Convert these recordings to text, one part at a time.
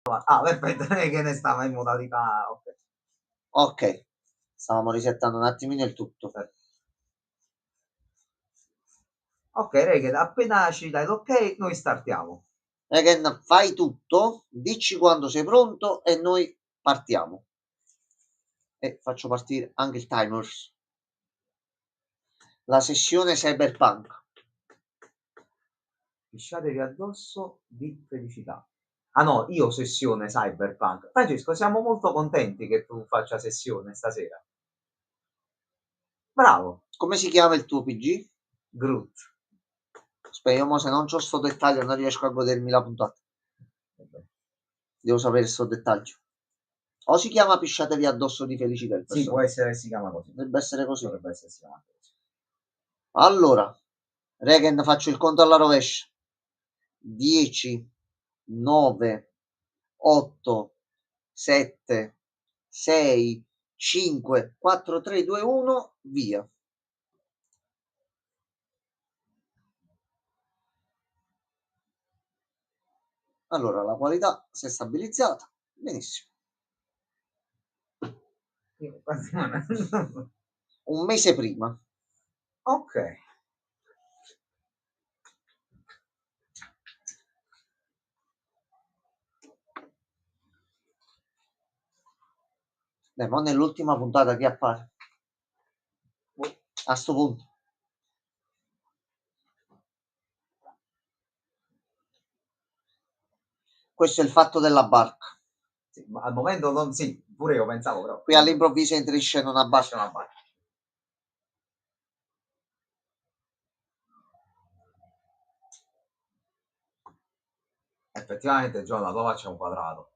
Ah, perfetto, che ne stava in modalità. Ok. Ok, stavamo risettando un attimino il tutto. Ok, Regen, appena ci dai l'ok, noi startiamo. Regen, fai tutto, dici quando sei pronto e noi partiamo. E faccio partire anche il timer. La sessione Cyberpunk. Pisciatevi addosso di felicità. Ah no, io sessione Cyberpunk. Francesco, siamo molto contenti che tu faccia sessione stasera. Bravo, Come si chiama il tuo PG? Groot. Speriamo, se non c'ho sto dettaglio non riesco a godermi la puntata. Devo sapere sto dettaglio. O si chiama Pisciatevi addosso di felicità il Sì, può personaggio. essere che si chiama così. Dovrebbe essere così. Dovrebbe essere si chiama così. Allora, Regen, faccio il conto alla rovescia. 10, 9, 8, 7, 6, 5, 4, 3, 2, 1, via. Allora, la qualità si è stabilizzata. Benissimo. Un mese prima. Ok. Ma nell'ultima puntata che appare? A sto punto. Questo è il fatto della barca. Sì, ma al momento non sì, pure io pensavo però. Qui all'improvviso entra in scena una barca. Una barca. Effettivamente il gioco da Tova c'è un quadrato.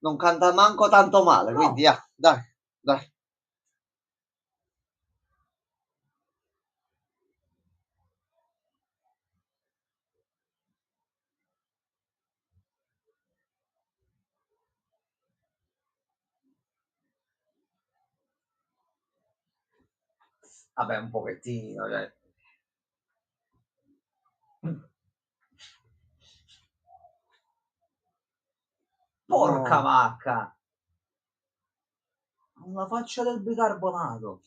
Non canta manco tanto male, No. quindi dai, dai. Vabbè, un pochettino, cioè. Porca No, vacca! Una faccia del bicarbonato.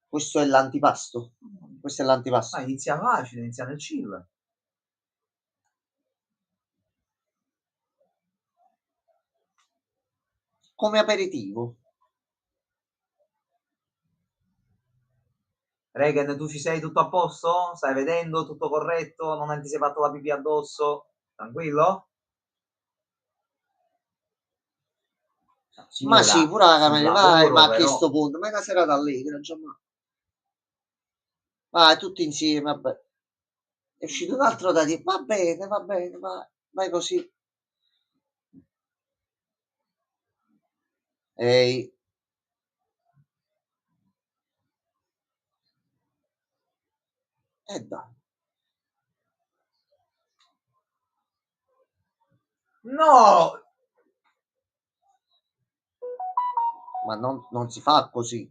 questo è l'antipasto. Questo è l'antipasto. Ma inizia facile, inizia nel chill. Come aperitivo. Regen, tu ci sei tutto a posto? Stai vedendo tutto corretto? Non ti sei fatto la pipì addosso? Tranquillo? Ma sì, Signora, pure la sul camera, vai, lavoro ma a che però. sto punto? Ma è una serata allegra, già. Vai, tutti insieme, vabbè. È uscito un altro da dire, va bene, vai, vai così. Ehi, dai. No! Ma non si fa così.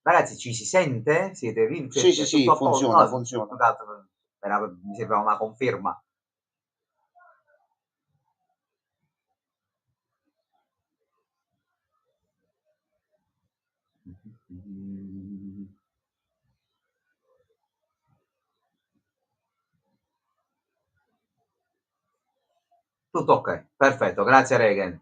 Ragazzi, ci si sente? Siete vivi? Sì, sì, È tutto sì, a posto? funziona, No, funziona. scusate, mi sembra una conferma. Tutto ok, perfetto, grazie Regen.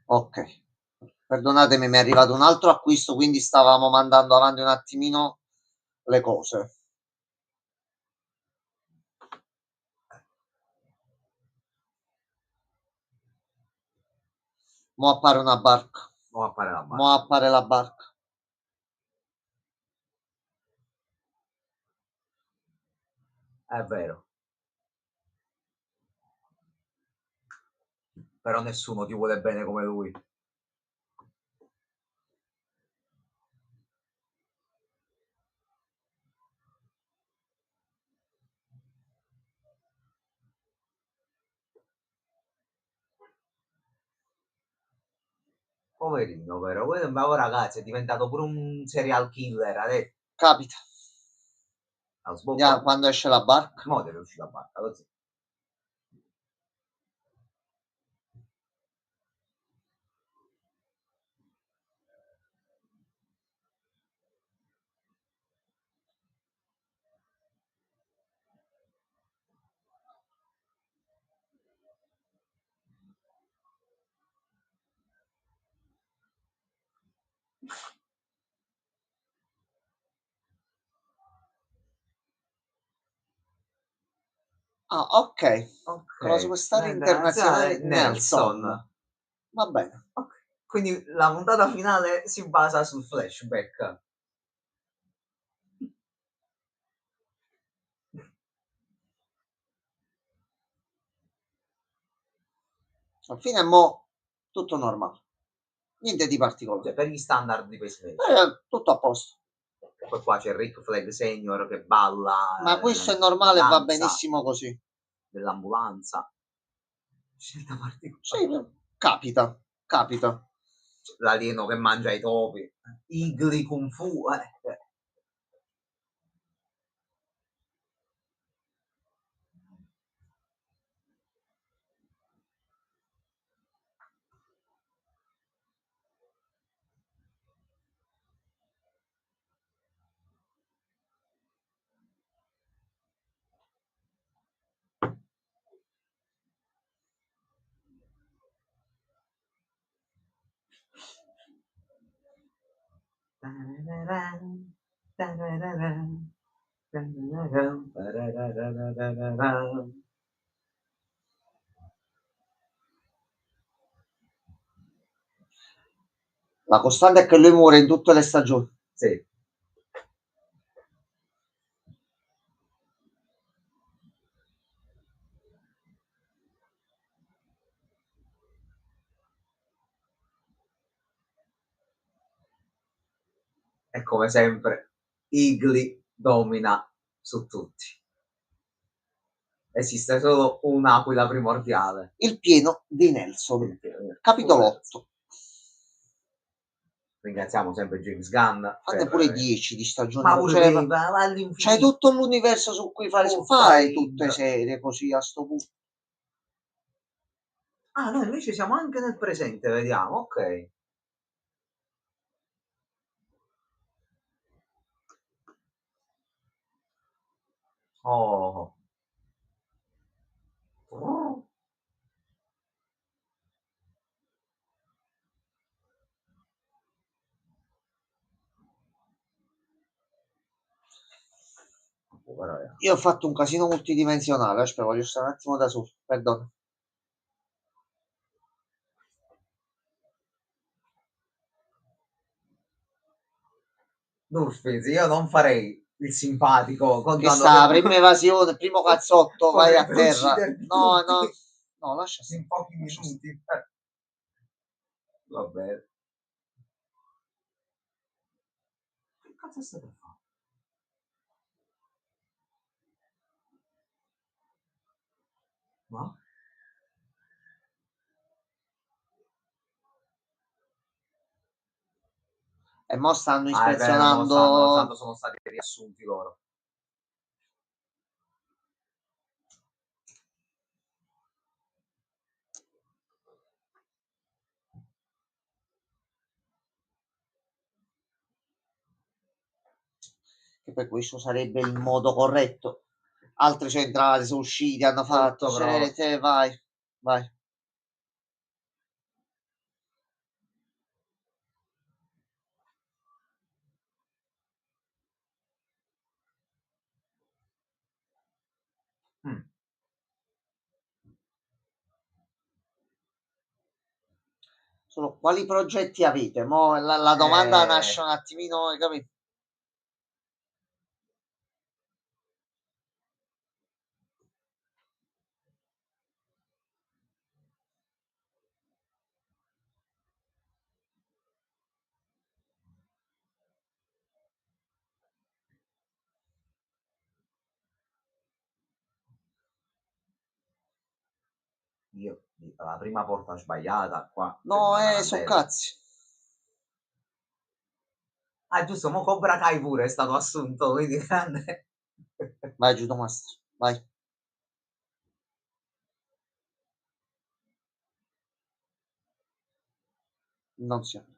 Ok, perdonatemi, mi è arrivato un altro acquisto, quindi stavamo mandando avanti un attimino le cose. Mo appare una barca. Mo appare la barca. Mo appare la barca. È vero. Però nessuno ti vuole bene come lui. Poverino, vero? Ma ora ragazzi è diventato pure un serial killer adesso. Capita. Sbocca. Quando esce la barca. Mo deve uscire la barca, così. Ah, ok. Con la Ok. superstar internazionale Nelson. Va bene. Okay. Quindi la puntata finale si basa sul flashback. Alla fine mo tutto normale. Niente di particolare. Cioè, per gli standard di Pacemaker. Tutto a posto. E poi qua c'è Rick Flag Senior che balla. Ma questo è normale e va benissimo così. Dell'ambulanza. Scelta particolare. Sì, capita, capita. L'alieno che mangia i topi. Igli Kung Fu. La costante è che lui muore in tutte le stagioni. Sì. E come sempre, Igli domina su tutti. Esiste solo un'aquila primordiale. Il pieno di Nelson. Capitolo 8. Ringraziamo sempre James Gunn. Fate pure 10 di stagione. Ma pure c'hai tutto l'universo su cui fare. Fai tutte serie così a sto punto. Ah, noi invece siamo anche nel presente, vediamo, ok. Oh. Io ho fatto un casino multidimensionale, aspetta, voglio stare un attimo da solo, perdono. Durfiz, io non farei il simpatico Che sta, prima evasione, primo cazzotto, vai a terra. No, no, no, lascia stare. In pochi minuti. Va bene. Che cazzo state a fare? No? E mo stanno Ah, è vero, ispezionando. sono stati riassunti loro. Che poi questo sarebbe il modo corretto. Altre centrali sono usciti, hanno fatto. Vai, vai. Mm. Solo quali progetti avete? Mo la domanda nasce un attimino, hai capito? Io la prima porta sbagliata qua per No, mandare a so bello. cazzi. Ah, giusto, mo Cobra Kai pure è stato assunto, quindi grande. Vai, Judo Master, vai. Non siamo.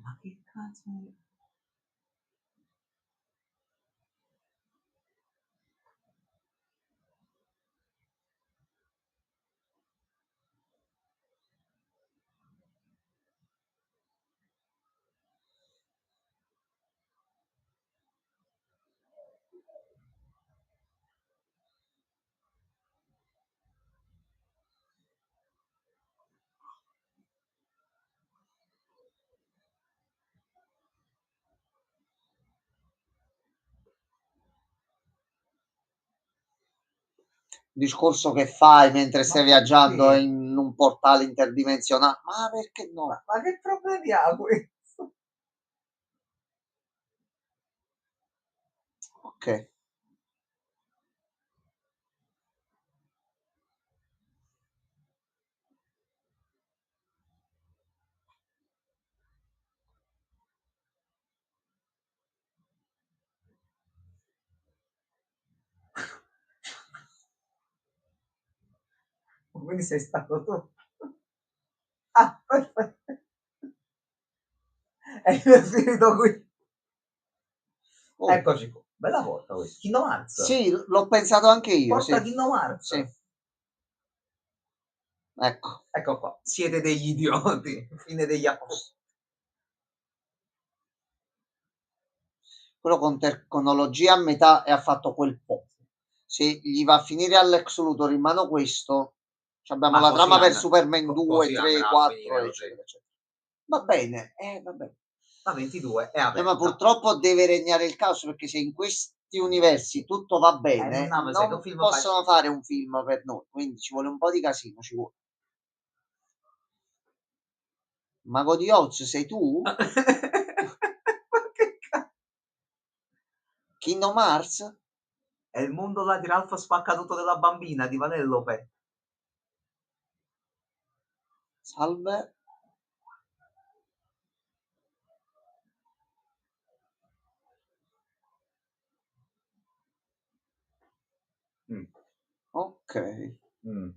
Ma che cazzo è? Discorso che fai mentre stai Ma viaggiando perché? in un portale interdimensionale. Ma perché no? Ma che problemi ha questo? Ok. Quindi sei stato tu. Ah, perfetto. È io finito qui. Oh. Eccoci qua. Bella porta questa. Kingdom Hearts. Sì, l'ho pensato anche io, Porta sì. Kingdom Hearts. Sì. Ecco. Ecco qua. Siete degli idioti. Fine degli apposti. Quello con tecnologia a metà e ha fatto quel po'. Se gli va a finire Alex Luthor in mano questo, abbiamo Ma la così, trama per Superman 2, così 3, andrà a 4, finire così. eccetera, eccetera. Va bene, va bene. La 22 è Ma aperta. purtroppo deve regnare il caos perché se in questi universi universi tutto va bene, non sai che non film possono facile. fare un film per noi, quindi ci vuole un po' di casino, ci vuole. Mago di Oz sei tu? Ma che cazzo? Kingdom Hearts? È il mondo là di Ralph Spaccatutto della bambina di Vanellope. Salve. Mm. Ok. Mm.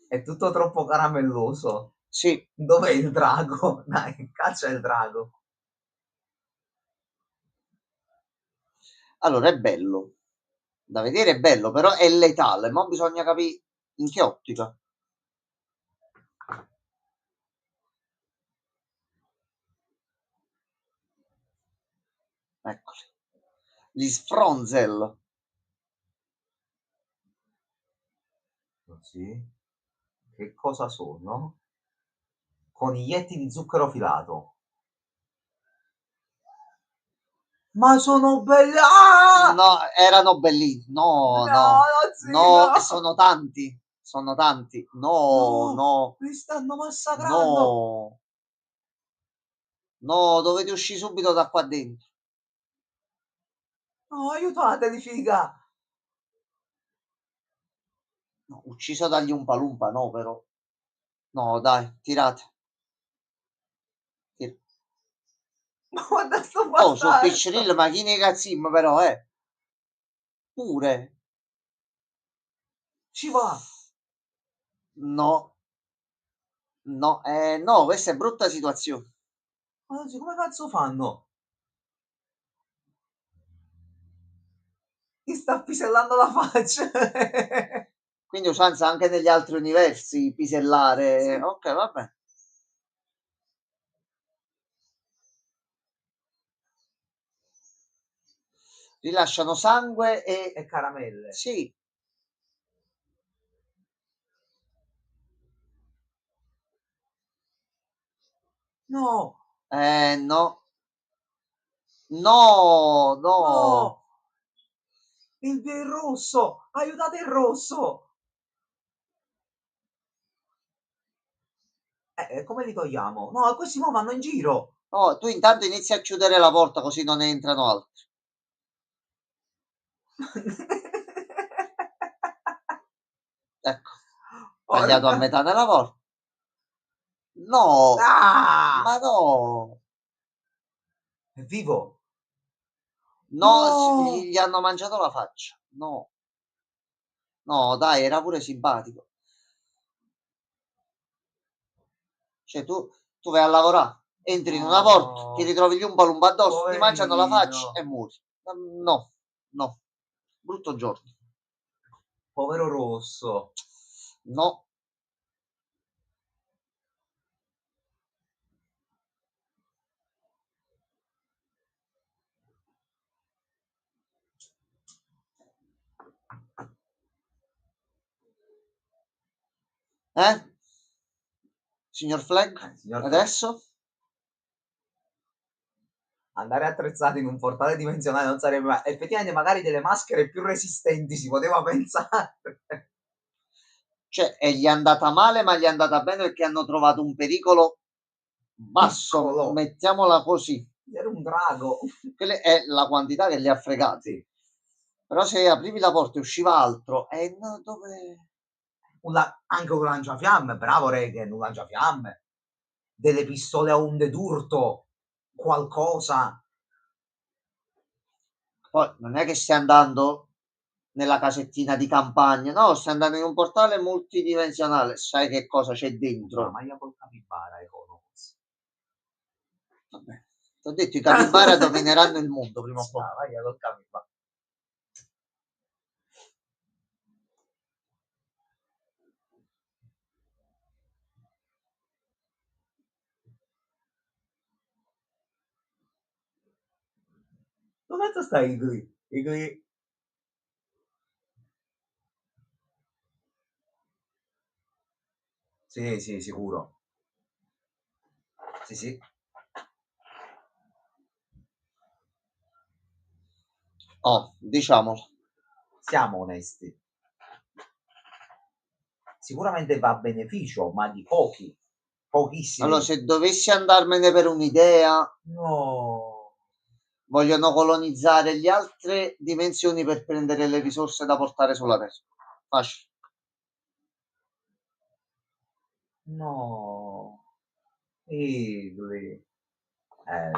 È tutto troppo caramelloso. Sì, Dov'è il drago? Dai, caccia il drago. allora è bello. Da vedere è bello, però è letale, ma bisogna capire in che ottica. Eccoli. Gli Sfronzel. Così. Che cosa sono? Coniglietti di zucchero filato. Ma sono belli! Ah! No, erano bellini. No, No, no, no, e zio! sono tanti. Sono tanti. No, No! no, Mi stanno massacrando! no, no, dovete uscire subito da qua dentro. No, aiutateli, figa! No, ucciso dagli Umpalumpa, no, però. No, dai, tirate. Ma guarda sto Oh, su Piccirillo, bastardo! ma chi ne cazzim, però, pure. Ci va! No, no, no, questa è brutta situazione. Ma come cazzo fanno? Ti sta pisellando la faccia! Quindi usanza anche negli altri universi, pisellare. Sì. Ok, vabbè. rilasciano sangue e caramelle. Sì. No! No. No, no. No! Il rosso! Aiutate il rosso! Come li togliamo? No, questi mo vanno in giro! No, tu intanto inizi a chiudere la porta così non entrano altri. Ecco, tagliato a metà nella porta. No, Ah! ma no. È vivo! No, No! gli hanno mangiato la faccia. No. No, dai, era pure simpatico. Cioè, tu vai a lavorare, entri in una porta, ti No! ritrovi gli Umpa addosso, ti mangiano la faccia Poverino! e muori. No, no. Brutto giorno. Povero rosso! No. Signor Flag? Signor Flag. Adesso? Andare attrezzati in un portale dimensionale non sarebbe mai... Effettivamente magari delle maschere più resistenti si poteva pensare. Cioè, e gli è andata male, ma gli è andata bene perché hanno trovato un pericolo basso, Piccolo. mettiamola così. Era un drago. Quella è la quantità che li ha fregati. Sì. Però se aprivi la porta e usciva altro, no, dove... Anche un lanciafiamme, bravo Regen, un lanciafiamme. Delle pistole a onde d'urto, qualcosa. Poi non è che stai andando nella casettina di campagna, no, stai andando in un portale multidimensionale, sai che cosa c'è dentro. La maglia col capibara, Economos. Vabbè, ti ho detto, i capibara domineranno il mondo prima o poi. La maglia col capibara. Dove sta Igli? Igli? Sì, sì, sicuro. Sì, sì. Oh, diciamolo. Siamo onesti. Sicuramente va a beneficio, ma di pochi. Pochissimi. Allora, se dovessi andarmene per un'idea, no. Vogliono colonizzare le altre dimensioni per prendere le risorse da portare sulla Terra. Facile. No. Igli.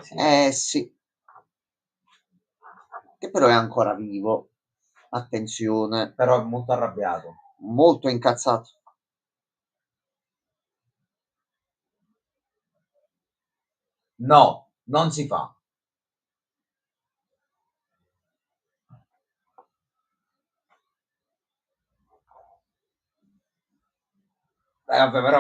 Sì. Sì. Che però è ancora vivo. Attenzione. Però è molto arrabbiato. Molto incazzato. No, non si fa. Vabbè, però...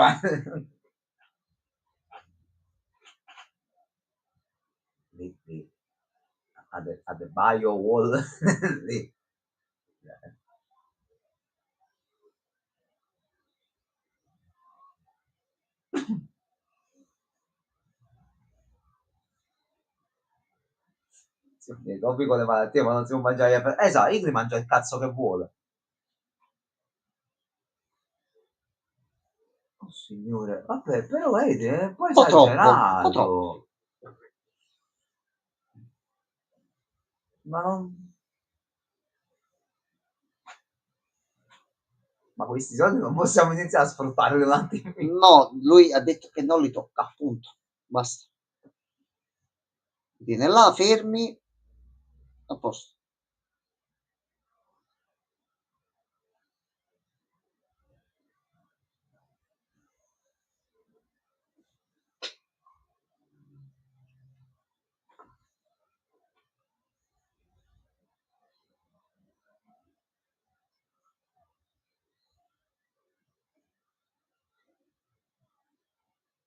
lì. A the bio wall. Lì. Sì, dopo con le malattie, ma non si può mangiare. Esatto, Igli mangia il cazzo che vuole. Oh signore, vabbè, però vedi, poi Un po' troppo. esagerato. Ma non... Ma questi soldi non possiamo iniziare a sfruttarli un attimo. No, lui ha detto che non li tocca, appunto. Basta. Viene là, fermi. A posto.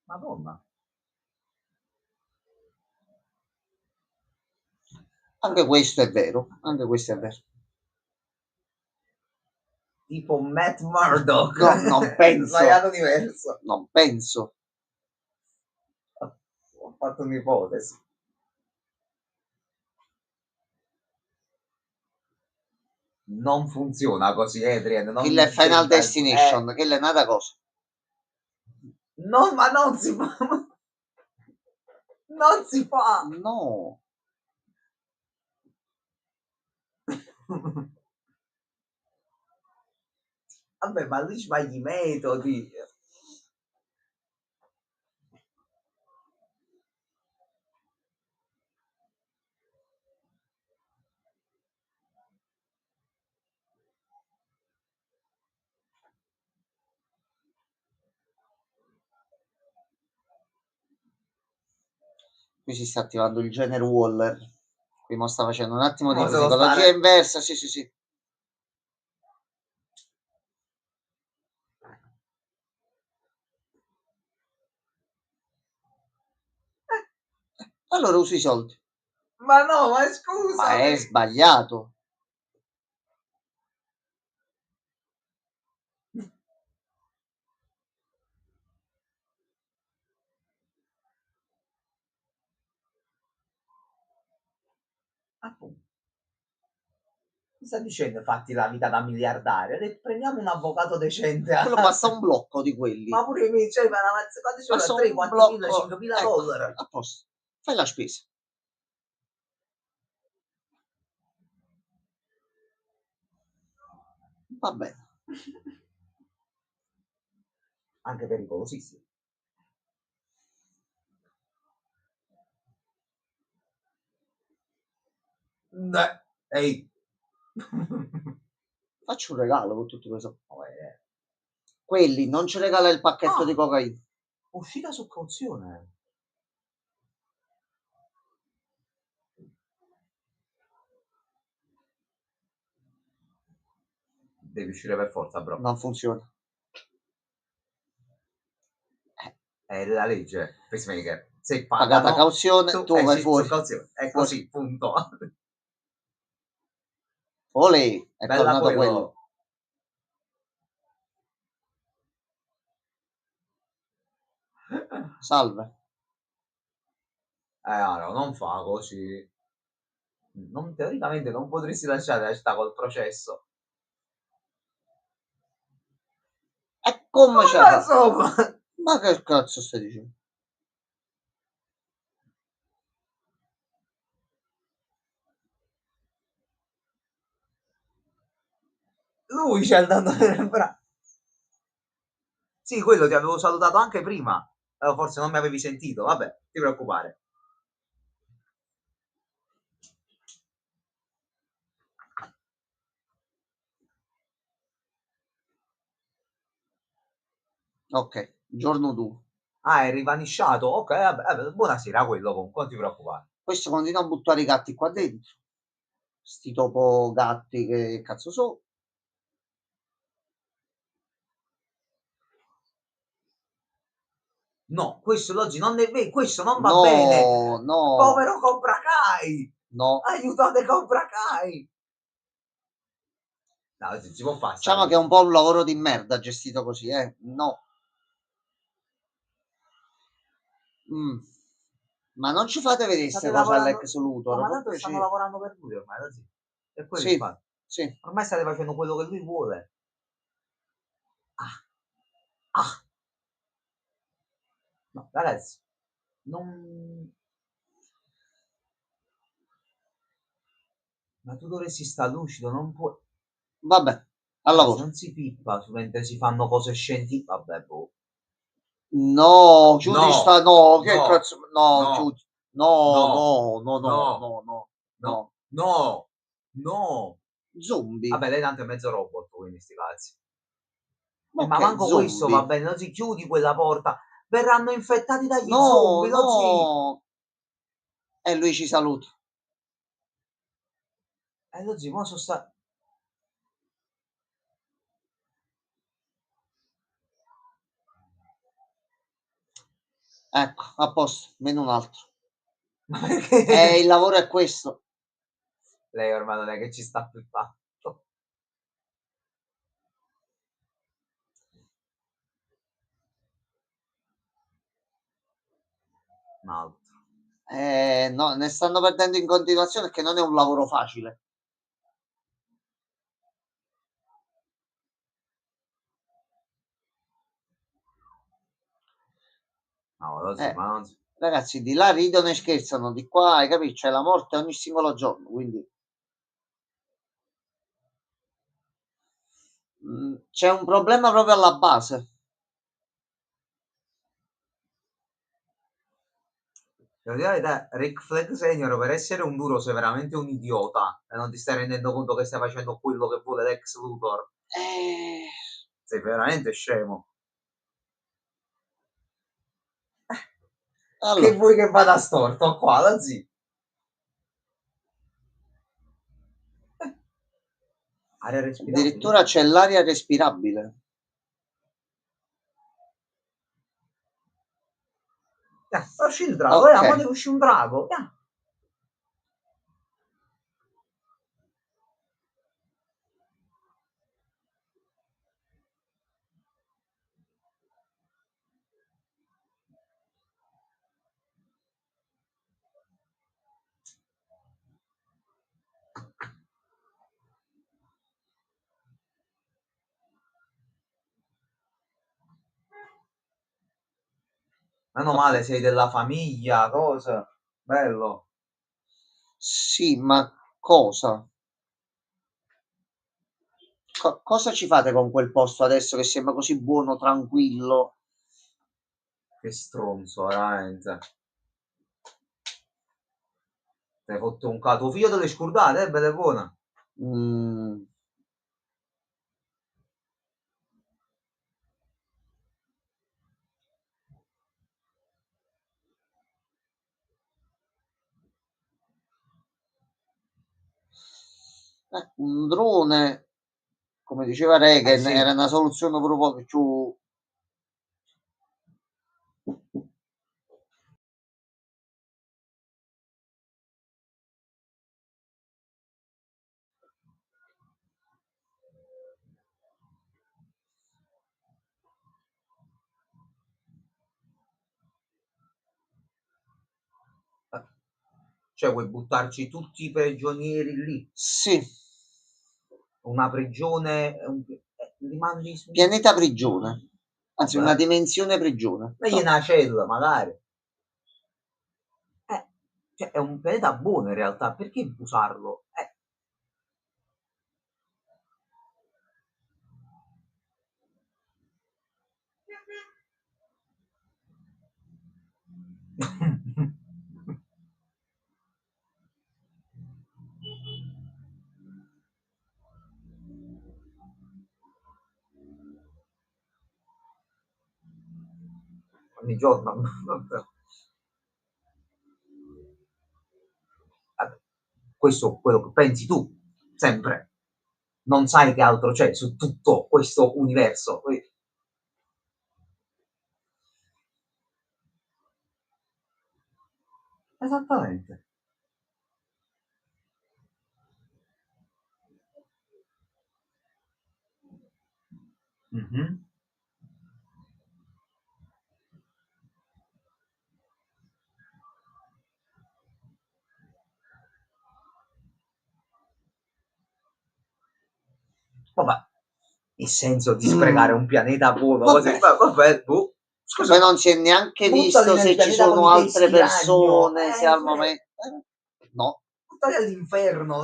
Madonna. Anche questo è vero, anche questo è vero. Tipo Matt Murdock. No, non penso. Sbagliato universo. Non penso. Ho fatto un'ipotesi. Non funziona così, Adrian. Non Quella è Final diventa- Destination, quella è un'altra cosa. No, ma non si fa. Non si fa. No. Vabbè, ma lui sbagli i metodi. Qui si sta attivando il genere Waller. Qui mo sta facendo un attimo di Mo se lo psicologia stare- inversa. Sì, sì, sì. Allora uso i soldi. Ma no, ma scusa. Ma è sbagliato. Appunto. Mi sta dicendo fatti la vita da miliardario. Ha detto, prendiamo un avvocato decente. Quello basta un blocco di quelli. Ma pure io, cioè, quanti sono? Basta 3, un 4 mila, blocco. 5 mila Ecco, dollari. a posto. Fai la spesa. Va bene. Anche pericolosissimo. Ehi. Faccio un regalo con tutti questi. Quelli non ci regala il pacchetto di cocaina. Uscita su cauzione. Devi uscire per forza, bro. Non funziona. È la legge, pacemaker. Se Pagata pagano, cauzione, tu vai sì, fuori. su cauzione. È Fuori. così, punto. Olè, è Bella tornato quello. quello. Salve. No, non fa così. Teoricamente non potresti lasciare la città col processo. E come ce la fa? Insomma. Ma che cazzo stai dicendo? Lui c'è andando nel braccio. Sì, quello ti avevo salutato anche prima. Forse non mi avevi sentito. Vabbè, ti preoccupare. Ok, giorno 2. Ah, è rivanisciato? Ok, vabbè, buonasera quello comunque, non ti preoccupare. Questo continua a buttare i gatti qua dentro. Sti topo gatti che cazzo so. No, questo oggi non è vero, questo non va No, bene. no, Povero Cobra Kai. no. Aiutate Cobra Kai. No, si può fare. Diciamo che è un po' un lavoro di merda gestito così, No. Ma non ci fate vedere queste State cose lavorando. all'ex Luthor, Ma per tanto stanno piacere. lavorando per lui ormai, così. È quello il Sì, fatto. sì. Ormai state facendo quello che lui vuole. Ah, ah. No, ragazzi, non. Ma tu dovresti stare lucido, non puoi. Vabbè, al Ragazzi, lavoro. non si pippa mentre si fanno cose scientifiche. Vabbè, boh. No, chiudi No, sta, no, che no, cazzo, no, no, chiudi. No, no, no, no, no, no, no, no, no, no. no, no. Zombie. Vabbè, lei tanto è mezzo robot, quindi sti cazzi. Ma Ok, manco questo va zombie. bene, non si chiudi quella porta. Verranno infettati dagli No, zombie, lo zi. no. E lui ci saluta. Lo zi, mo sono sta. Ecco, a posto, meno un altro. Ma perché? Il lavoro è questo. Lei ormai non è che ci sta più tanto. Un altro. No, ne stanno perdendo in continuazione perché non è un lavoro facile. No, così, ma non si... Ragazzi, di là ridono e scherzano, di qua, hai capito? C'è la morte ogni singolo giorno, quindi c'è un problema proprio alla base. Devo dire la verità, Rick Flag Senior per essere un duro sei veramente un idiota e non ti stai rendendo conto che stai facendo quello che vuole l'ex Luthor. Eh, Sei veramente scemo. Che allora, vuoi che vada storto qua, la zia? Aria respirabile? addirittura c'è l'aria respirabile. Uscì il drago, Ok, ma deve uscire un drago. Meno ok. male sei della famiglia, cosa? Bello. Sì, ma cosa? Cosa ci fate con quel posto adesso che sembra così buono, tranquillo? Che stronzo, veramente. Ti hai fatto un tuo figlio delle scordate, bella e buona. Mm, un drone, come diceva Reagan, era Sì. una soluzione proprio più. Cioè, vuoi buttarci tutti i prigionieri lì? Sì, Una prigione, li mandi su... pianeta prigione, anzi una Vabbè, dimensione prigione. megli No. una cella, magari. Eh, cioè, è un pianeta buono in realtà, perché usarlo? Ogni giorno. Questo è quello che pensi tu, sempre. Non sai che altro c'è su tutto questo universo. Esattamente. Mhm. Vabbè, il senso di sprecare un pianeta buono così, Vabbè, vabbè, boh. che poi Scusa, non si è neanche buttali visto nel se ci pianeta con sono i altre teschi ragno, persone, se al cioè, momento. No. buttali all'inferno.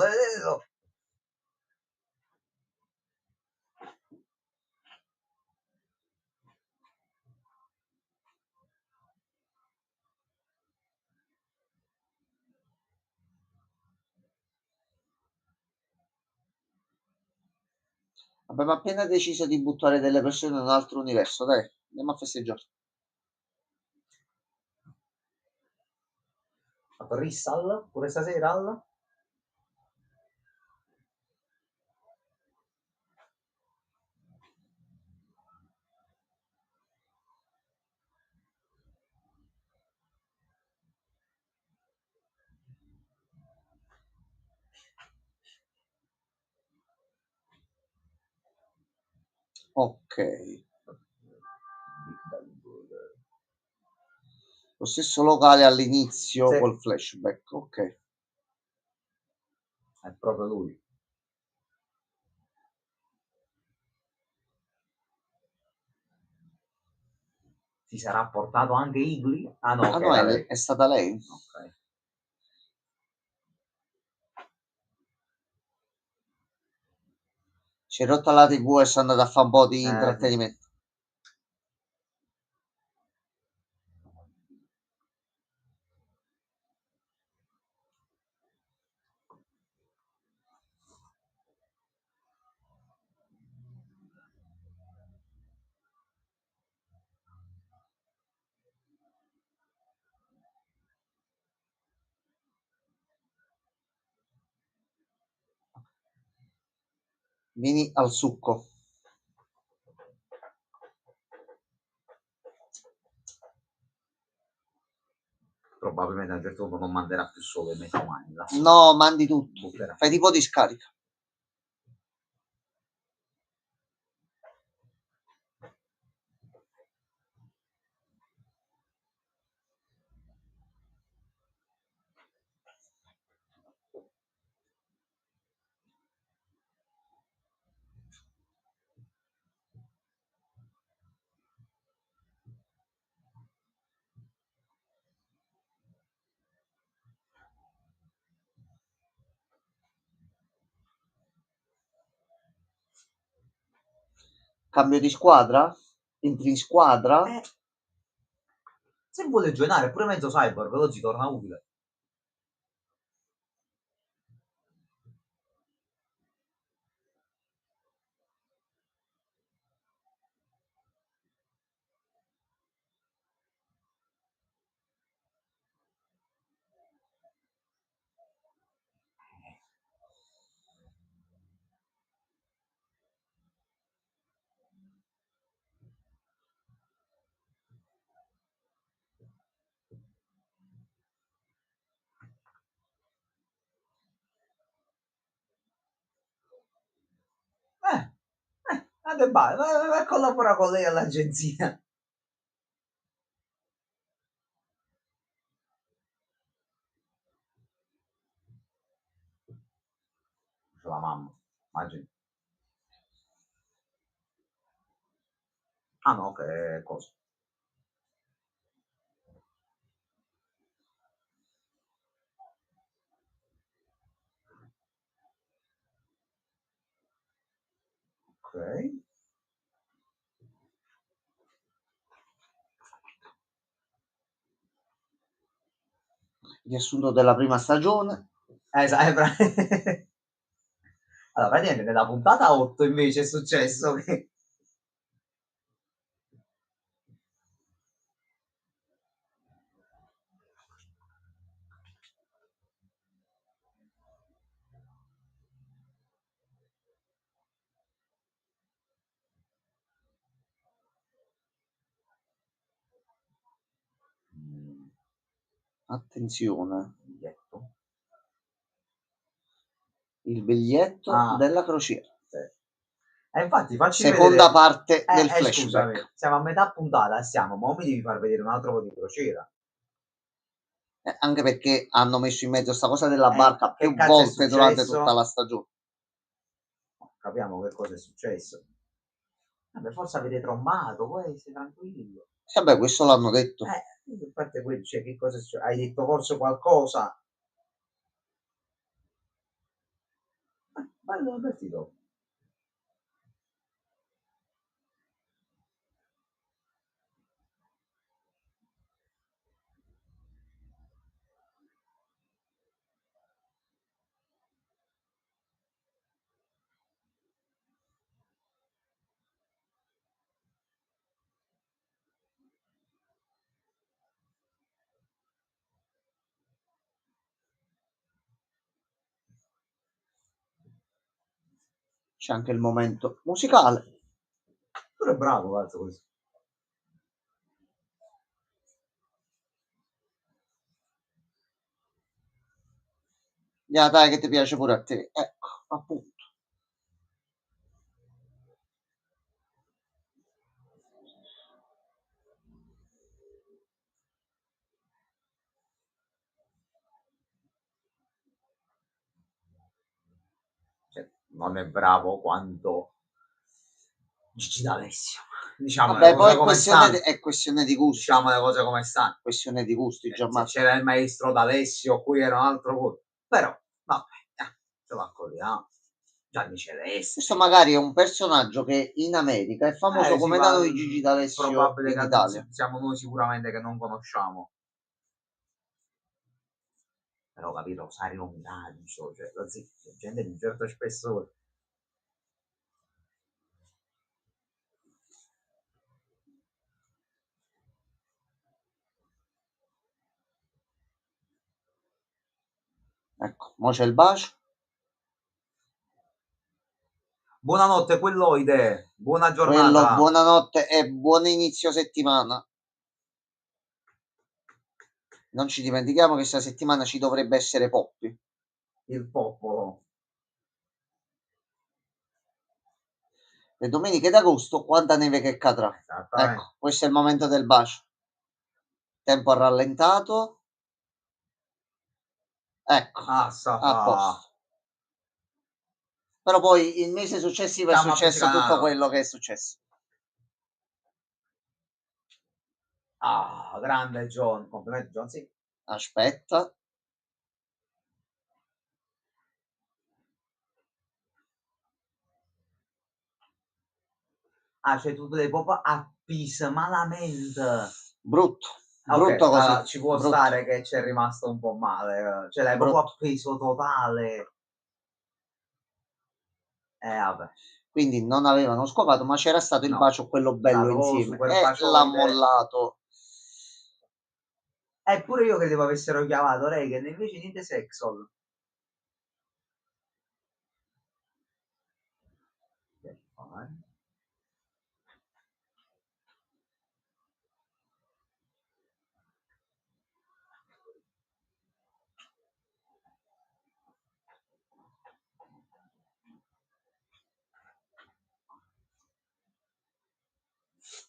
Abbiamo appena deciso di buttare delle persone in un altro universo, dai, andiamo a festeggiare. Rissal, pure stasera, Al? Ok. Lo stesso locale all'inizio Sì. col flashback, ok. È proprio lui. Si sarà portato anche Igli? Ah no, Ah che no, era lei. è stata lei. Ok. Si è rotta la TV e sono andato a fare un po' di Sì. intrattenimento. Vieni al succo. Probabilmente a un certo punto non manderà più solo i metalmani. No, mandi tutto. Butterà. Fai tipo di scarica. Cambio di squadra? Entri in squadra? Se vuole giocare pure mezzo cyborg, così torna utile. Va a collaborare con lei all'agenzia. La mamma, immagini. Ah no, che cosa? Ok. Riassunto della prima stagione. Allora, praticamente nella puntata 8 invece è successo che... Attenzione. Biglietto. Il biglietto della crociera. Sì. E infatti facci Seconda vedere... parte del Scusami, flashback. siamo a metà puntata, stiamo, ma mi devi far vedere un altro po' di crociera. Anche perché hanno messo in mezzo sta cosa della barca Che più cazzo è volte durante successo? tutta la stagione. Capiamo che cosa è successo. Vabbè, forse avete trombato, poi stai tranquillo. Sì, vabbè, questo l'hanno detto. A parte quello, cioè, che cosa è successo? Hai detto forse qualcosa? Bello avvertito. C'è anche il momento musicale. Pure bravo, cazzo, questo. Ya, dai, che ti piace pure a te. Ecco, appunto. non è bravo quanto Gigi D'Alessio. Diciamo le Vabbè, poi cose come stanno. è questione di gusti. Diciamo le cose come stanno. Questione di gusti, Gianmarco. C'era il maestro D'Alessio, qui era un altro voto. Però, vabbè, ce lo accordiamo. Gianni Celeste. Questo magari è un personaggio che in America è famoso come da noi Gigi D'Alessio probabile in che Italia. siamo noi sicuramente che non conosciamo. Però capito, Rosario Miraggio, cioè, gente di un certo spessore. Ecco, mo c'è il bacio. Buonanotte, quelloide. Buona giornata. Quello, buonanotte e buon inizio settimana. Non ci dimentichiamo che questa settimana ci dovrebbe essere Poppy. Il popolo. Le domeniche d'agosto, quanta neve che cadrà. Ecco, questo è il momento del bacio. Tempo rallentato. Ecco, a posto. Però poi il mese successivo è successo tutto quello che è successo. Ah, grande John. Complimenti John, sì. Aspetta. Ah, cioè tu devi proprio appisa malamente. Brutto. Okay, Brutto così. ci può stare che c'è rimasto un po' male. Cioè l'hai proprio appeso totale. Vabbè. Quindi non avevano scopato, ma c'era stato il bacio, quello bello insieme. E l'ha mollato. Eppure io credevo avessero chiamato Reagan, invece niente Sexol.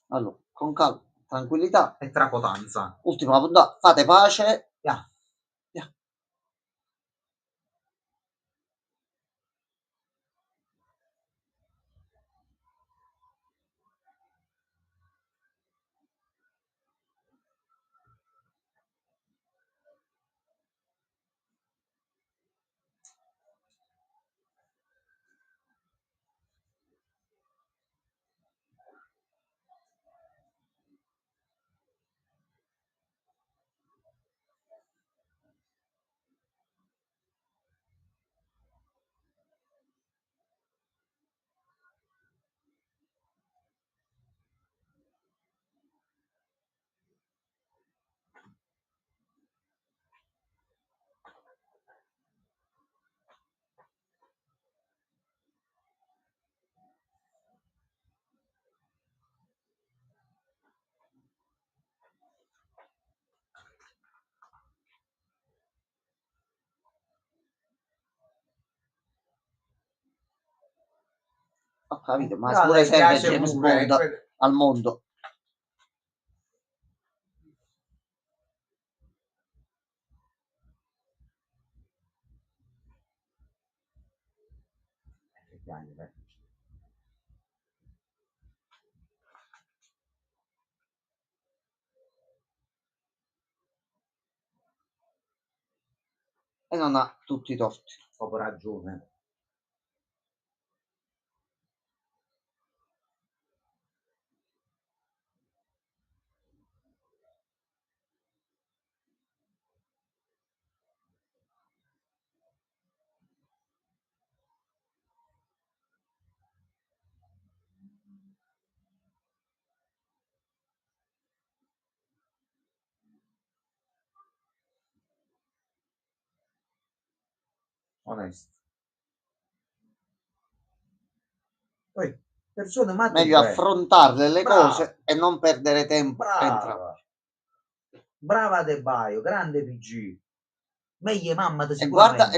Allora, con calma, tranquillità e tracotanza. Ultima puntata, fate pace. Yeah. Ho capito, ma pure serve James Bond al mondo. E non ha tutti i torti. Proprio ragione. Onesto. Poi, persone mature. Meglio affrontarle le cose e non perdere tempo. Brava De Baio, grande PG. Meglio mamma e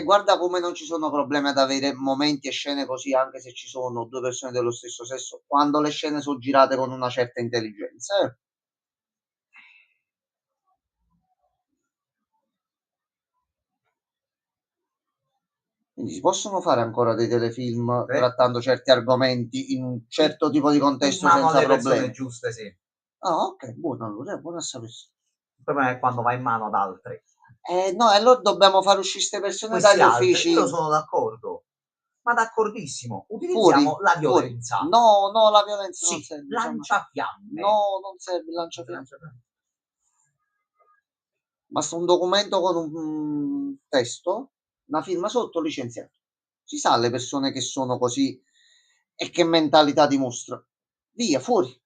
guarda come non ci sono problemi ad avere momenti e scene così, anche se ci sono due persone dello stesso sesso, quando le scene sono girate con una certa intelligenza. Quindi si possono fare ancora dei telefilm Sì. trattando certi argomenti in un certo tipo di In contesto mano senza alle persone problemi. giuste, sì. Ah, ok, buono allora, è buono a sapere. Il problema è quando va in mano ad altri. No, e allora dobbiamo fare uscire queste persone Questi dagli altri, io uffici sono d'accordo, ma d'accordissimo. fuori, Utilizziamo la fuori. violenza. No, no, la violenza non Sì, serve, diciamo. lanciafiamme. No, non serve il lanciafiamme. Basta un documento con un testo, una firma sotto, licenziato. Si sa le persone che sono così e che mentalità dimostra. Via, fuori.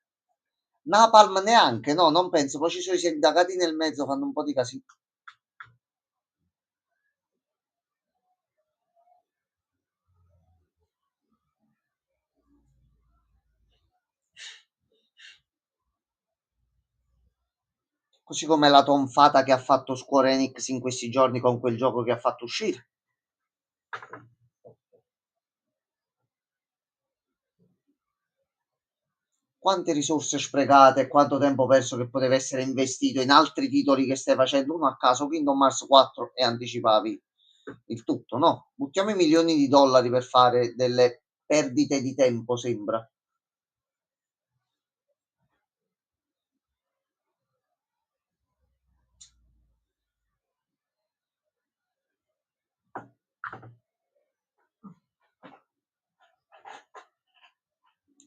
Napalm neanche, no, non penso. Poi ci sono i sindacati nel mezzo, fanno un po' di casino. Così come la tonfata che ha fatto Square Enix in questi giorni con quel gioco che ha fatto uscire. Quante risorse sprecate e quanto tempo perso che poteva essere investito in altri titoli che stai facendo, uno a caso, Kingdom Hearts 4 e anticipavi il tutto, no? Buttiamo i milioni di dollari per fare delle perdite di tempo, sembra.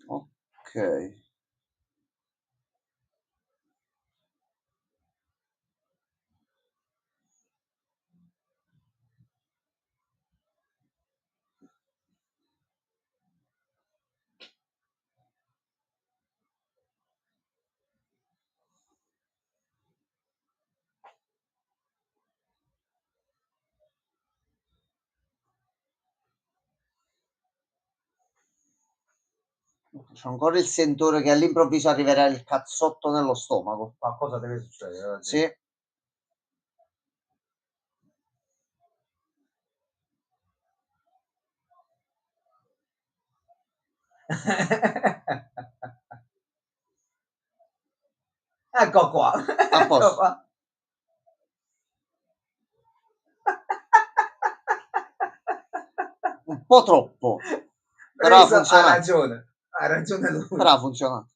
Ok. C'è ancora il sentore che all'improvviso arriverà il cazzotto nello stomaco. Qualcosa deve succedere oggi. Sì. Ecco qua, A ecco posto. qua. Un po' troppo, però ha Visto? funzionato. Ha ragione Però lui. ha funzionato.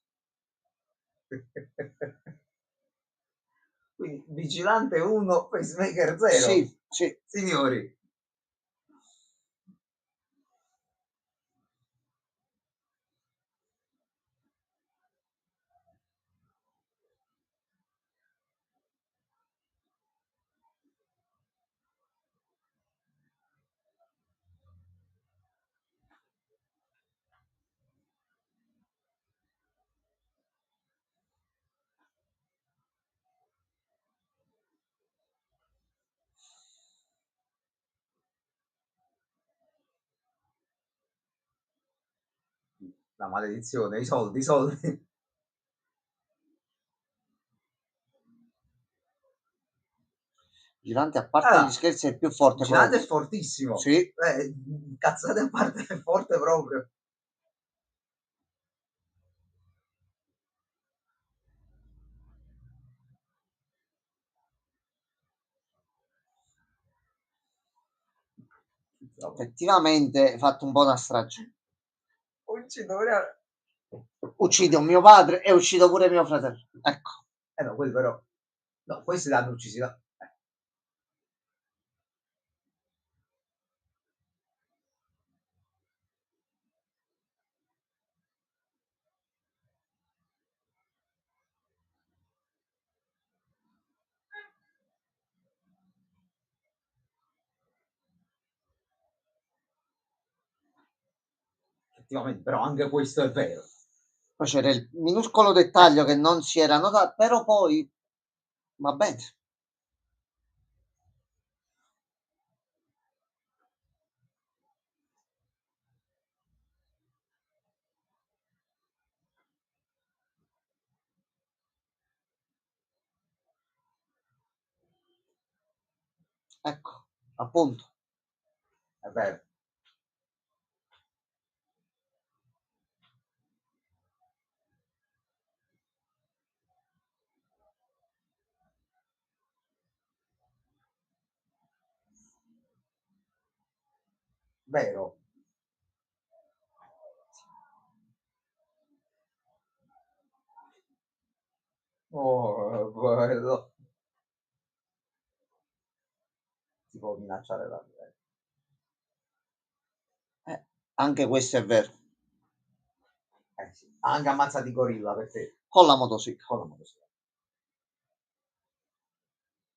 Quindi Vigilante 1, Pacemaker 0. Sì, sì. Signori. La maledizione, i soldi, i soldi. Vigilante, a parte gli Allora, scherzi, è il più forte Vigilante è quello. fortissimo. Sì, Cazzate a parte, è forte proprio. effettivamente hai fatto un po' una strage. Uccido, Uccide un mio padre e uccido pure mio fratello. Ecco. no, quelli però. No, questi l'hanno uccisi da. Effettivamente, però anche questo è vero. Poi c'era il minuscolo dettaglio che non si era notato, però poi va bene. Ecco, appunto. È vero. vero? Oh, quello. Si può minacciare la vita. Anche questo è vero. Sì. Anche ammazzati gorilla per te. Con la motosega. Con la motosega.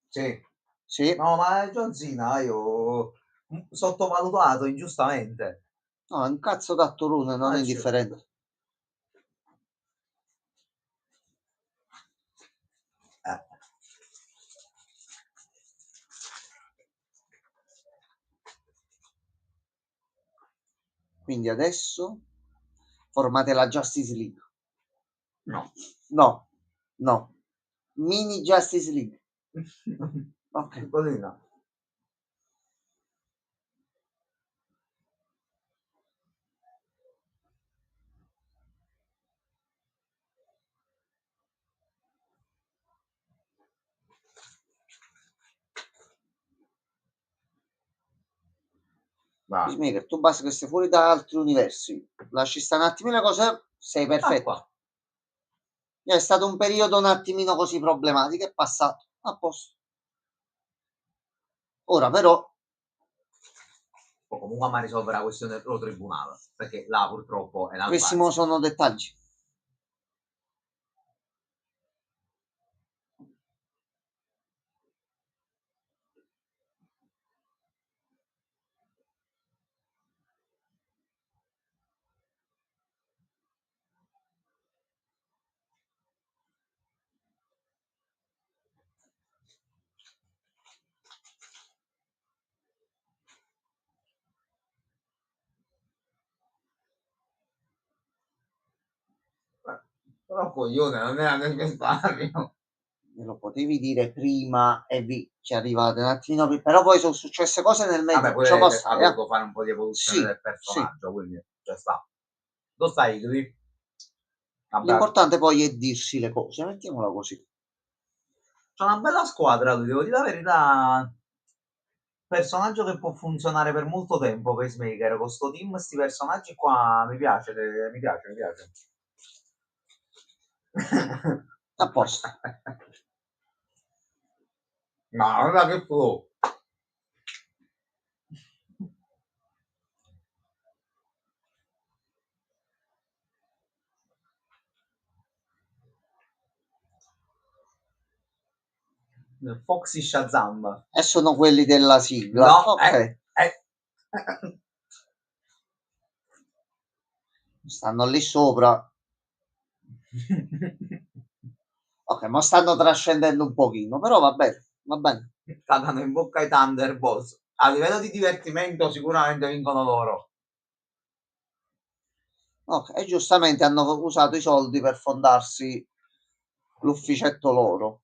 Sì. Sì. No, ma John Cena io sottovalutato ingiustamente. No, è un cazzo d'attorone, non è indifferente. Quindi adesso formate la Justice League. No. No, no. Mini Justice League. Ok. Così no. Peacemaker, tu basta che stai fuori da altri universi, lasci stare un attimino le cose, sei perfetto. È stato un periodo un attimino così problematico, è passato, a posto. Ora però comunque a risolvere la questione del tribunale, perché là purtroppo è questi mo sono dettagli. Però coglione, non era nel mio risparmio. Me lo potevi dire prima e vi ci arrivate un attimino prima, però poi sono successe cose nel mezzo. Vabbè, poi ha dovuto fare un po' di evoluzione del personaggio, quindi già sta. Dove stai, Igri? L'importante poi è dirsi le cose, mettiamola così. C'è una bella squadra, lui, devo dire la verità. Personaggio che può funzionare per molto tempo, Pacemaker, con sto team, sti personaggi qua mi piace, mi piace. A posto. No, guarda che flow. Foxy Shazam. E sono quelli della sigla. No, ok. Stanno lì sopra. Ok, ma stanno trascendendo un pochino, però va bene, va bene. Stanno in bocca ai Thunderbolts. A livello di divertimento sicuramente vincono loro. Ok, e giustamente hanno usato i soldi per fondarsi l'ufficetto loro.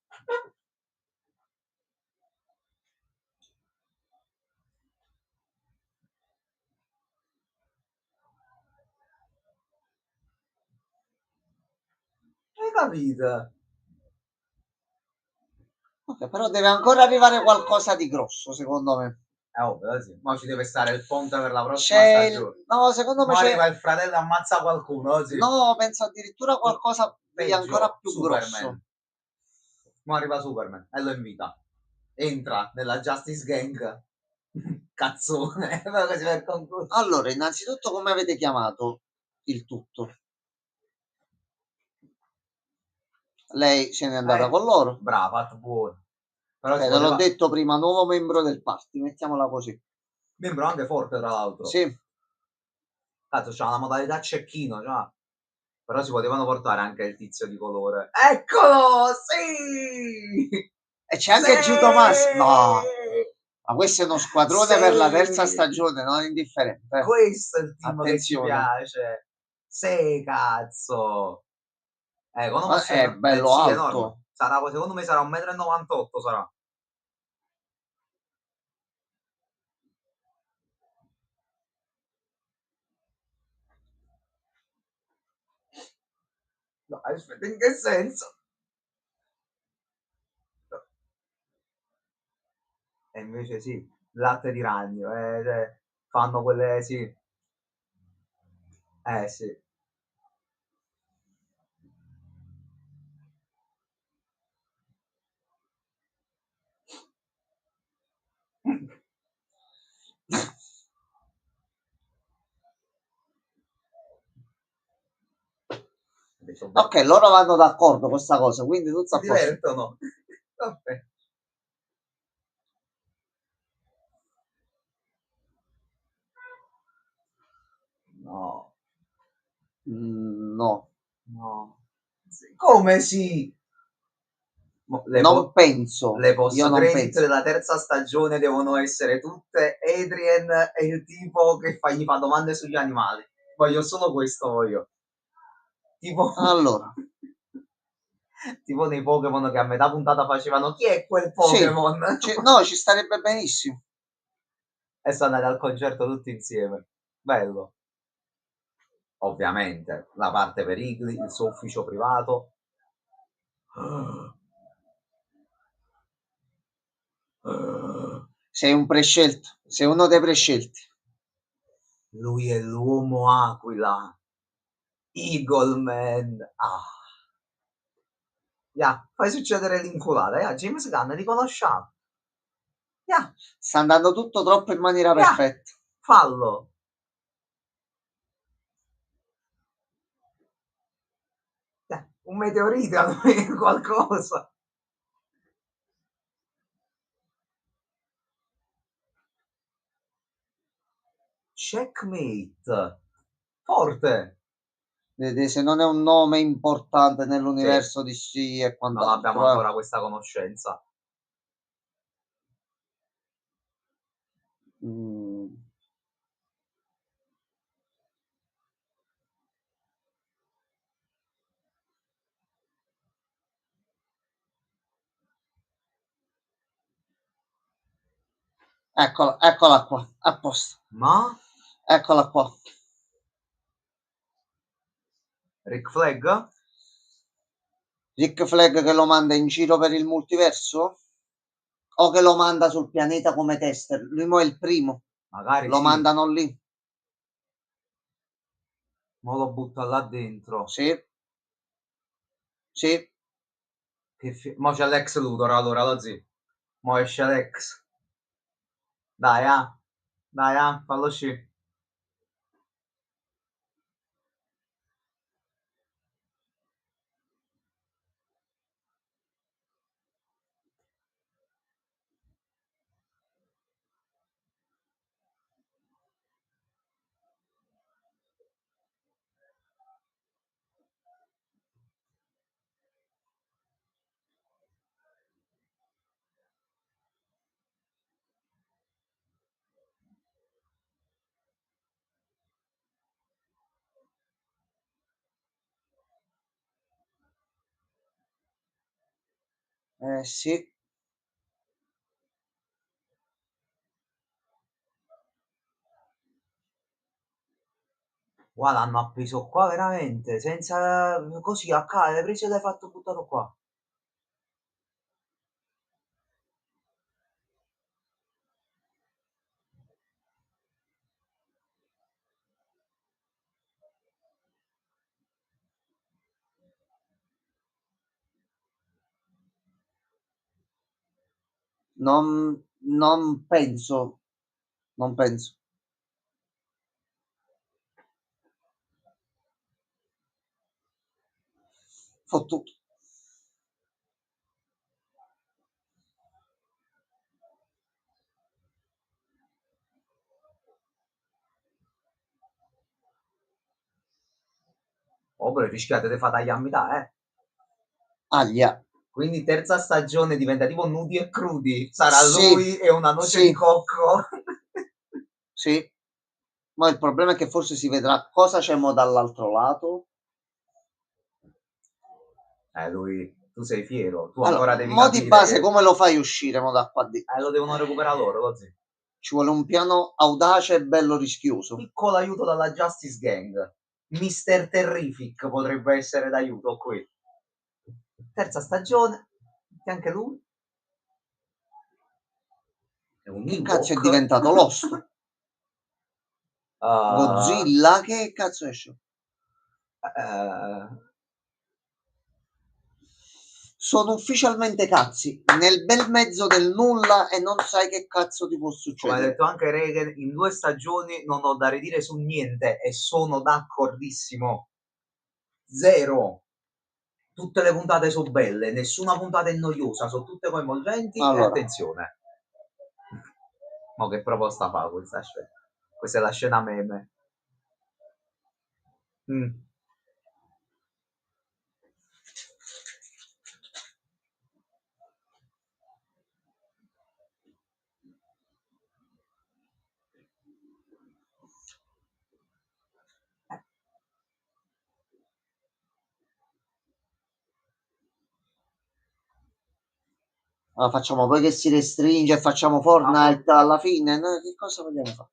Hai capito? Ok, però deve ancora arrivare qualcosa di grosso, secondo me. Ovvio, sì. Ma ci deve stare il ponte per la prossima stagione. No, secondo me Ma c'è... arriva il fratello e ammazza qualcuno, sì. No, penso addirittura qualcosa di ancora più Superman. grosso. Ma arriva Superman e lo invita. Entra nella Justice Gang. Cazzone. Allora, innanzitutto come avete chiamato il tutto? Lei se n'è andata con loro. Brava, buono. Però te l'ho detto prima, nuovo membro del party, mettiamola così. Membro anche forte, tra l'altro. Sì. Cazzo, c'ha una modalità cecchino, cioè. Però si potevano portare anche il tizio di colore. Eccolo! Sì! E c'è anche Giudo Mas. No! Ma questo è uno squadrone per la terza stagione, non è indifferente. Questo è il team Attenzione. che ci piace. Sì, cazzo. Secondo me è bello sì, alto. enorme. Secondo me sarà 1,98 m sarà. No, aspetta, in che senso? E invece sì, latte di ragno. Cioè, fanno quelle, sì. Sì. Ok, loro vanno d'accordo con questa cosa, quindi tutto Si a posto. divertono. Vabbè. No, No, no. Come sì? non penso, Le io post non credit penso. della terza stagione devono essere tutte Adrien e il tipo che gli fa domande sugli animali. Voglio solo questo, voglio. Tipo, Allora, tipo nei Pokémon che a metà puntata facevano chi è quel sì, Pokémon? no, ci starebbe benissimo. E sono andati al concerto tutti insieme. Bello. Ovviamente, la parte per Igli, il suo ufficio privato. Sei un prescelto, sei uno dei prescelti. Lui è l'uomo aquila. Eagle Man. Ah. Yeah, fai succedere l'inculata. Yeah, James Gunn, li conosciamo. Yeah, Sta andando tutto troppo in maniera yeah, perfetta. fallo. Yeah, un meteorite, almeno qualcosa. Checkmate. Forte. Vedete, se non è un nome importante Sì, nell'universo di DC e non abbiamo quant'altro, ancora questa conoscenza. Mm. Eccola qua, a posto. Ma Eccola qua. Rick Flag? Rick Flag che lo manda in giro per il multiverso? O che lo manda sul pianeta come tester? Lui mo è il primo. Magari Lo sì. mandano lì. Mo lo butta là dentro. Sì. Sì. Mo c'è l'ex Luthor, allora lo zio. Mo esce l'ex. Dai, ah. Dai, ah, fallo uscire. Sì. Guarda, l'hanno appeso qua veramente, senza così a caso, l'hai preso e l'hai fatto buttato qua. Non, non penso. Non penso. Fottuto. Oh, però rischiate di fare tagliare a metà, eh. Aglia. Quindi terza stagione diventa tipo nudi e crudi. Sarà Sì. lui e una noce di Sì. cocco. Sì. Ma il problema è che forse si vedrà cosa c'è dall'altro lato. Lui, tu sei fiero, tu Allora, ancora devi mo di capire base che come lo fai uscire mo da qua di? lo devono recuperare loro, così. Ci vuole un piano audace e bello rischioso. Piccolo aiuto dalla Justice Gang. Mister Terrific potrebbe essere d'aiuto qui. Terza stagione, che anche lui è un Che cazzo è Ewok. diventato Lost? Godzilla, che cazzo esce? Sono ufficialmente cazzi, nel bel mezzo del nulla e non sai che cazzo ti può come ha succedere. detto anche Reagan, in 2 stagioni non ho da ridire su niente e sono d'accordissimo. 0. Tutte le puntate sono belle, nessuna puntata è noiosa, sono tutte coinvolgenti e Allora, attenzione. Mo che proposta fa questa scena? Questa è la scena meme. allora facciamo poi che si restringe e facciamo Fortnite alla fine. Noi che cosa vogliamo fare?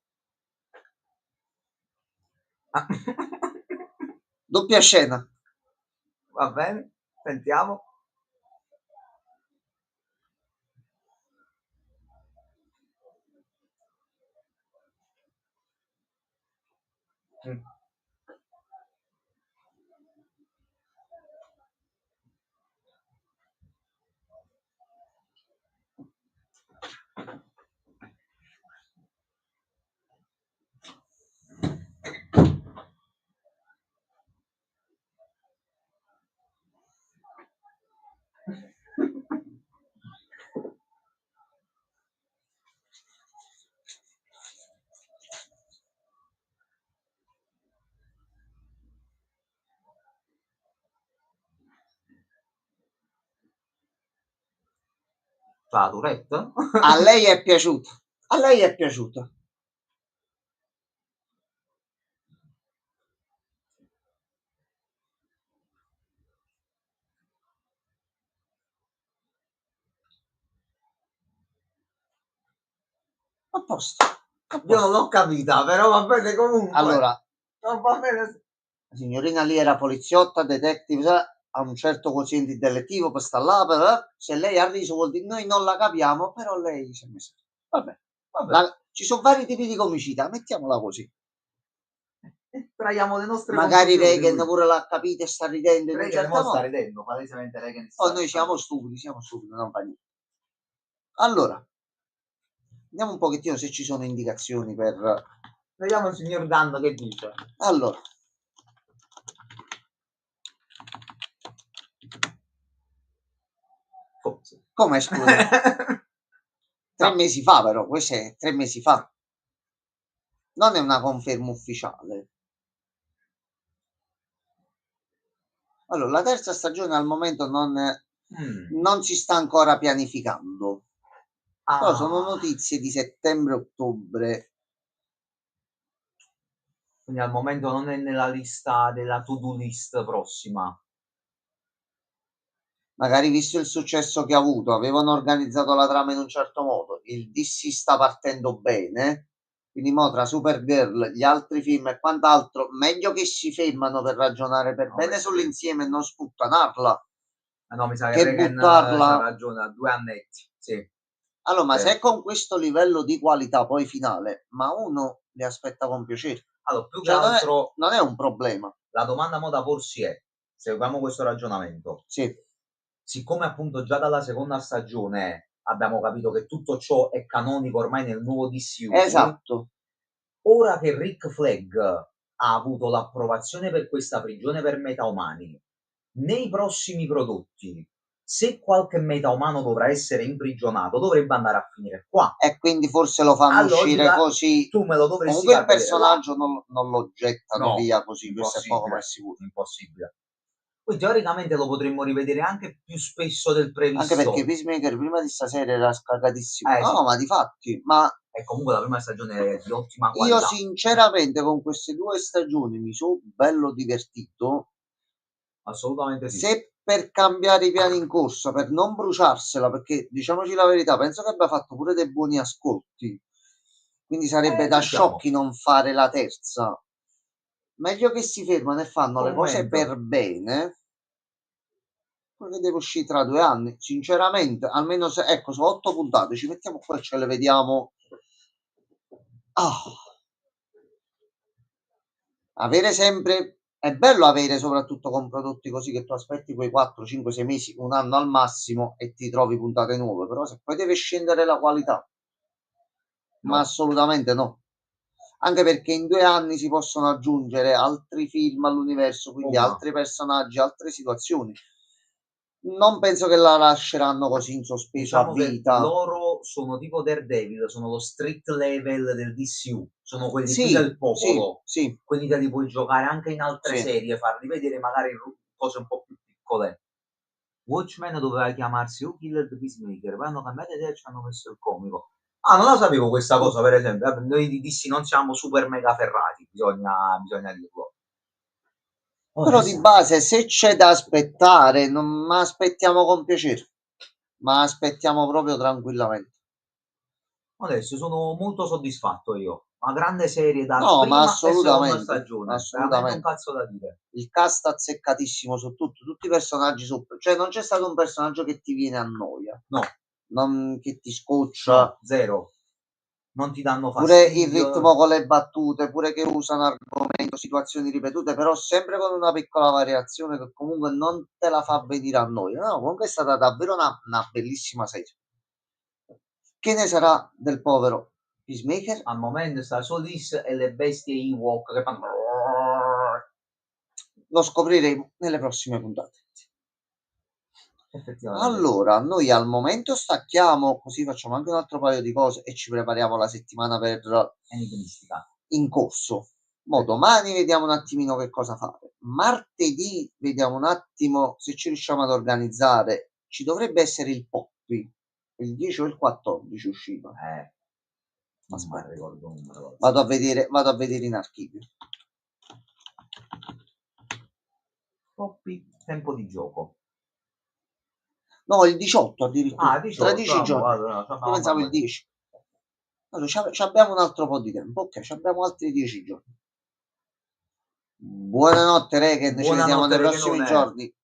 Doppia scena. Va bene, sentiamo. La Tourette? A lei è piaciuto. A lei è piaciuto. A posto. Io non l'ho capita, però va bene comunque. Allora, non va bene. la signorina lì era poliziotta, detective, ha un certo quoziente intellettivo per sta là, se lei ha riso vuol dire noi non la capiamo, però lei si è messa. Vabbè. Ci sono vari tipi di comicità, mettiamola così. Traiamo le nostre Magari conclusioni, Reagan quindi. pure l'ha capito e sta ridendo in un Reagan certo mo sta modo. ridendo, palesemente Reagan Oh, sta noi siamo stupidi, non fa niente. Allora, vediamo un pochettino se ci sono indicazioni per... Vediamo il signor Danno che dice. Allora. Come scusa? 3 mesi fa però, questo è 3 mesi fa. Non è una conferma ufficiale. Allora, la terza stagione al momento non si sta ancora pianificando. Però sono notizie di settembre-ottobre. Quindi al momento non è nella lista della to-do list prossima. Magari visto il successo che ha avuto, avevano organizzato la trama in un certo modo, il DC sta partendo bene, quindi mo tra Supergirl, gli altri film e quant'altro, meglio che si fermano per ragionare per bene sull'insieme e non sputtanarla. No, mi sa che Che Reagan buttarla. c'ha ragione, a 2 annetti, sì. Allora, ma se con questo livello di qualità poi finale, ma uno li aspetta con piacere. Allora, più che Cioè, altro non è un problema. la domanda mo da porsi è, seguiamo questo ragionamento, Sì. siccome appunto già dalla seconda stagione abbiamo capito che tutto ciò è canonico ormai nel nuovo DCU, Esatto. ora che Rick Flag ha avuto l'approvazione per questa prigione per metaumani, nei prossimi prodotti, se qualche metaumano dovrà essere imprigionato, dovrebbe andare a finire qua. E quindi forse lo fanno uscire così. Tu me lo dovresti Comunque il far vedere là. personaggio non lo gettano No, via così, questo è poco ma sicuro. impossibile. Poi teoricamente lo potremmo rivedere anche più spesso del previsto. Anche perché Peacemaker prima di stasera era scagatissimo. Sì. No, ma di fatti, ma E comunque la prima stagione è di ottima io qualità. sinceramente con queste 2 stagioni mi sono bello divertito. Assolutamente sì. Se per cambiare i piani in corsa, per non bruciarsela, perché diciamoci la verità, penso che abbia fatto pure dei buoni ascolti. Quindi sarebbe da sciocchi non fare la terza. Meglio che si fermano e fanno le cose per bene. Perché deve uscire tra 2 anni. Sinceramente, almeno se ecco, sono 8 puntate, ci mettiamo qua e ce le vediamo. Ah. avere sempre è bello avere soprattutto con prodotti così che tu aspetti quei 4, 5, 6 mesi, un anno al massimo e ti trovi puntate nuove, però se poi deve scendere la qualità, ma No, assolutamente no. Anche perché in 2 anni si possono aggiungere altri film all'universo, quindi oh, ma altri personaggi, altre situazioni. Non penso che la lasceranno così in sospeso a diciamo che vita. loro sono tipo Daredevil, sono lo street level del DCU, sono quelli più Sì, del sì, popolo, sì, quindi te li puoi giocare anche in altre sì. serie, farli vedere magari in cose un po' più piccole. Watchmen doveva chiamarsi Who Killed the Peacemaker, poi hanno cambiato idea e ci hanno messo il comico. Ah, non la sapevo questa Mm. cosa, per esempio. Vabbè, noi di DC non siamo super mega ferrati, bisogna dirlo. Oh, Però di base, se c'è da aspettare, non ma aspettiamo con piacere, ma aspettiamo proprio tranquillamente. adesso sono molto soddisfatto io. Una grande serie da No, ma prima e seconda assolutamente, stagione, veramente un assolutamente. cazzo da dire. Il cast azzeccatissimo su tutto, tutti i personaggi super, cioè non c'è stato un personaggio che ti viene a noia, No, non che ti scoccia. no, zero. Non ti danno Pure il ritmo fastidio. con le battute, pure che usano argomento, situazioni ripetute, però sempre con una piccola variazione che comunque non te la fa venire a noia. No, comunque è stata davvero una bellissima serie. Che ne sarà del povero Peacemaker? Al momento sta Solis e le bestie Ewok che fanno... Lo scopriremo nelle prossime puntate. Effettivamente sì. Allora, noi al momento stacchiamo, così facciamo anche un altro paio di cose e ci prepariamo la settimana per Enigmistica. in corso. Mo' Sì. domani vediamo un attimino che cosa fare. Martedì vediamo un attimo se ci riusciamo ad organizzare. Ci dovrebbe essere il Poppy, il 10 o il 14 usciva. Non mi Aspetta, ricordo il numero. vado a vedere in archivio. Troppi tempo di gioco. No, il 18 addirittura, Ah, tra 18, 10 ah, boh, giorni. allora, Io pensavo il mamma mia. 10. Allora, abbiamo un altro po' di tempo. Ok, abbiamo altri 10 giorni. Buonanotte, Regen, ci vediamo Buonanotte, nei che non prossimi è. giorni.